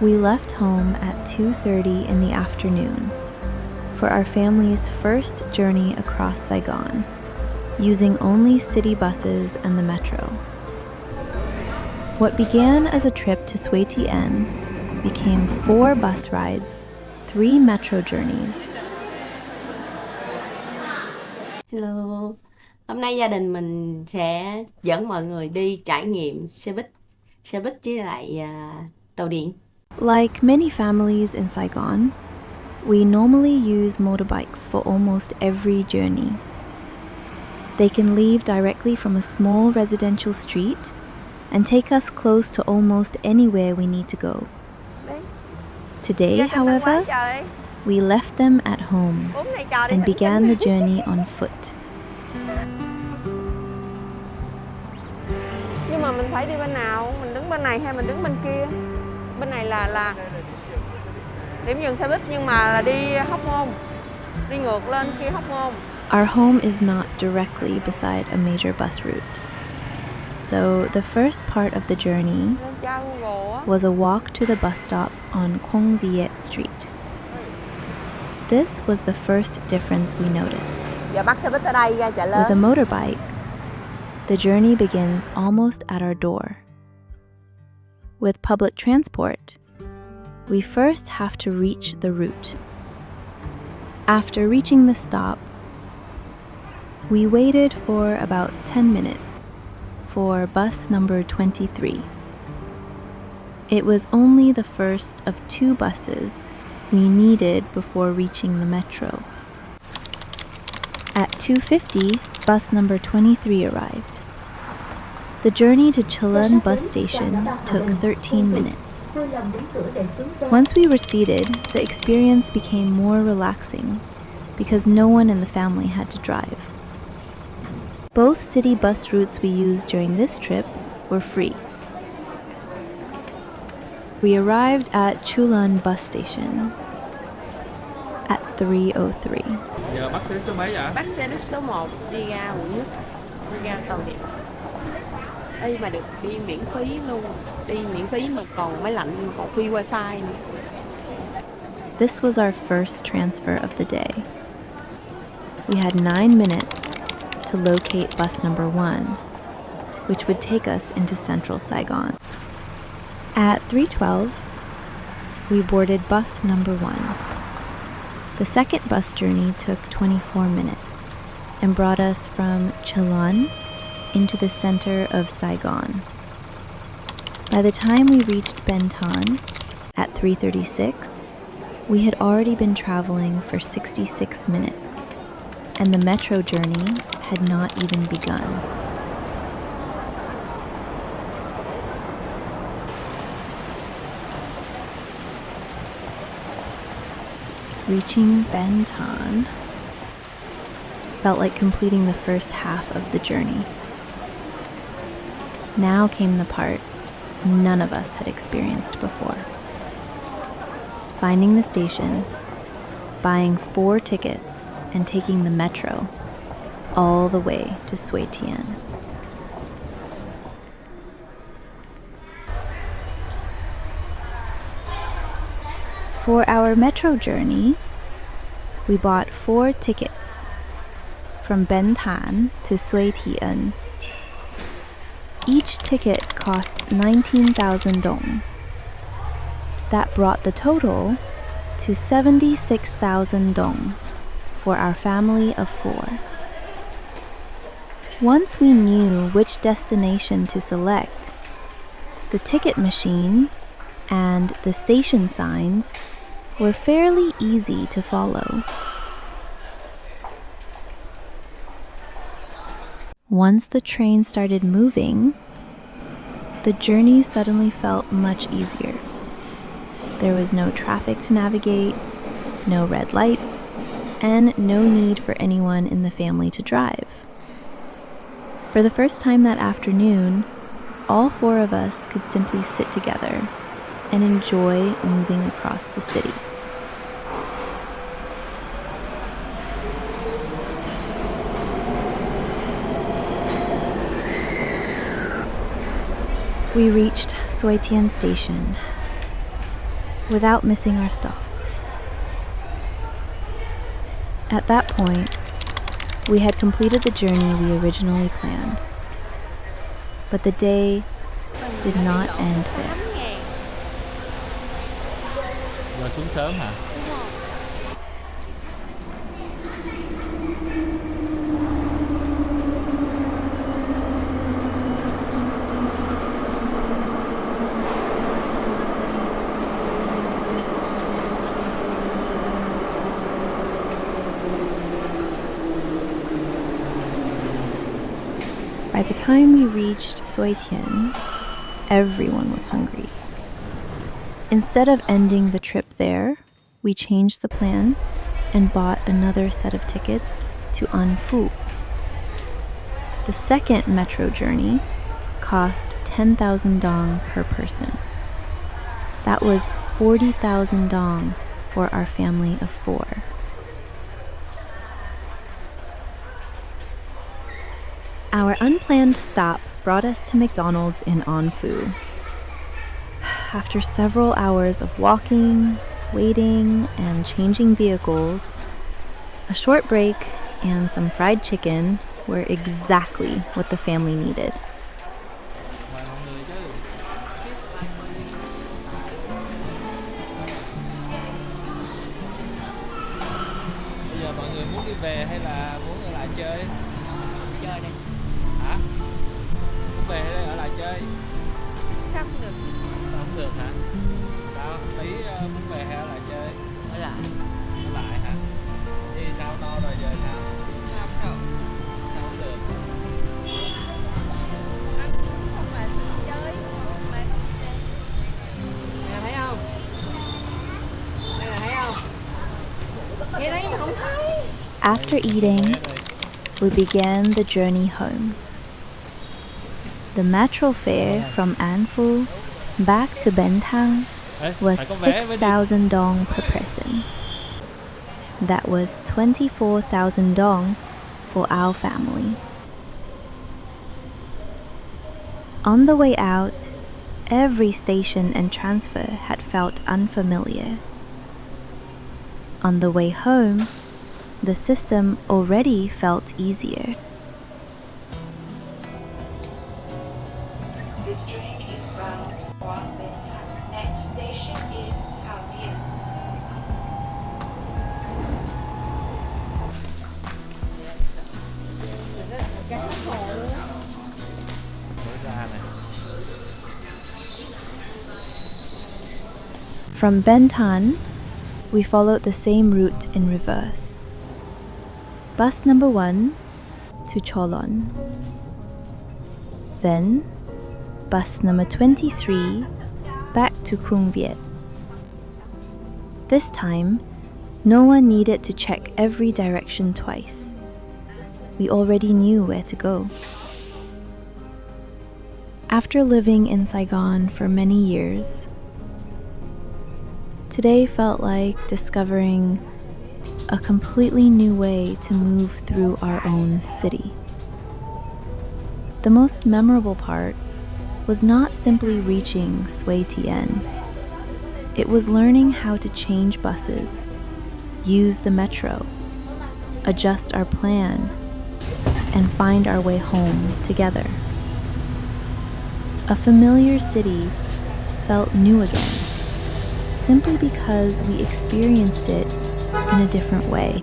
We left home at 2:30 in the afternoon for our family's first journey across Saigon, using only city buses and the metro. What began as a trip to Suối Tiên became 4 bus rides, 3 metro journeys. Hello, hôm nay gia đình mình sẽ dẫn mọi người đi trải nghiệm xe buýt với lại tàu điện. Like many families in Saigon, we normally use motorbikes for almost every journey. They can leave directly from a small residential street and take us close to almost anywhere we need to go. Today, however, we left them at home and began the journey on foot. Nhưng mà mình phải đi bên nào? Mình đứng bên này hay mình đứng bên kia? Bên này là điểm dừng xe buýt nhưng mà là đi Hóc Môn. Đi ngược lên kia Hóc Môn. Our home is not directly beside a major bus route. So the first part of the journey was a walk to the bus stop on Khuông Việt Street. This was the first difference we noticed. Giờ bắt xe buýt ở đây ra Chợ Lớn. With a motorbike, the journey begins almost at our door. With public transport, we first have to reach the route. After reaching the stop, we waited for about 10 minutes for bus number 23. It was only the first of 2 buses we needed before reaching the metro. At 2:50, bus number 23 arrived. The journey to Chợ Lớn bus station took 13 minutes. Once we were seated, the experience became more relaxing because no one in the family had to drive. Both city bus routes we used during this trip were free. We arrived at Chợ Lớn bus station at 3:03. Giờ bắt xe số mấy vậy? Bắt xe buýt số 1 đi ra quận Nhất, đi ra tàu điện. Ê mà được đi miễn phí luôn, đi miễn phí mà còn máy lạnh, còn free wifi nữa. This was our first transfer of the day. We had 9 minutes to locate bus number 1, which would take us into central Saigon. At 3:12, we boarded bus number 1. The second bus journey took 24 minutes and brought us from Chợ Lớn into the center of Saigon. By the time we reached Bến Thành at 3:36, we had already been traveling for 66 minutes, and the metro journey had not even begun. Reaching Bến Thành felt like completing the first half of the journey. Now came the part none of us had experienced before. Finding the station, buying 4 tickets, and taking the metro all the way to Suối Tiên. For our metro journey, we bought 4 tickets from Bến Thành to Suối Tiên. Each ticket cost 19,000 dong. That brought the total to 76,000 dong for our family of 4. Once we knew which destination to select, the ticket machine and the station signs were fairly easy to follow. Once the train started moving, the journey suddenly felt much easier. There was no traffic to navigate, no red lights, and no need for anyone in the family to drive. For the first time that afternoon, all 4 of us could simply sit together and enjoy moving across the city. We reached Suối Tiên Station. without missing our stop. At that point, we had completed the journey we originally planned. But the day did not end there. Rồi xuống sớm hả? By the time we reached Suối Tiên, everyone was hungry. Instead of ending the trip there, we changed the plan and bought another set of tickets to An Phú. The second metro journey cost 10,000 dong per person. That was 40,000 dong for our family of 4. Our unplanned stop brought us to McDonald's in An Phú. After several hours of walking, waiting, and changing vehicles, a short break and some fried chicken were exactly what the family needed. Mời mọi người chứ. Bây giờ mọi người muốn đi về hay là muốn ở lại chơi? Chơi đi. Hả? Muốn về hay ở lại chơi? Sao không được? Không được hả? Sao? Tí muốn về hay ở lại chơi? Ở lại. Ở lại hả? Đi sao no rồi giờ sao? Không được. Sao không được? Anh không mệt chơi, không mệt chơi. Nè thấy không? Đây là thấy không? Nghe đấy mà không thấy. After eating, we began the journey home. The metro fare from An Phú back to Bến Thành was 6,000 dong per person. That was 24,000 dong for our family. On the way out, every station and transfer had felt unfamiliar. On the way home, the system already felt easier. This train is bound for Bến Thành. Next station is Tuyen. From Bến Thành, we followed the same route in reverse. Bus number 1 to Chợ Lớn. Then, bus number 23 back to Khuông, Việt. This time, no one needed to check every direction twice. We already knew where to go. After living in Saigon for many years, today felt like discovering a completely new way to move through our own city. The most memorable part was not simply reaching Suối Tiên. It was learning how to change buses, use the metro, adjust our plan, and find our way home together. A familiar city felt new again, simply because we experienced it in a different way.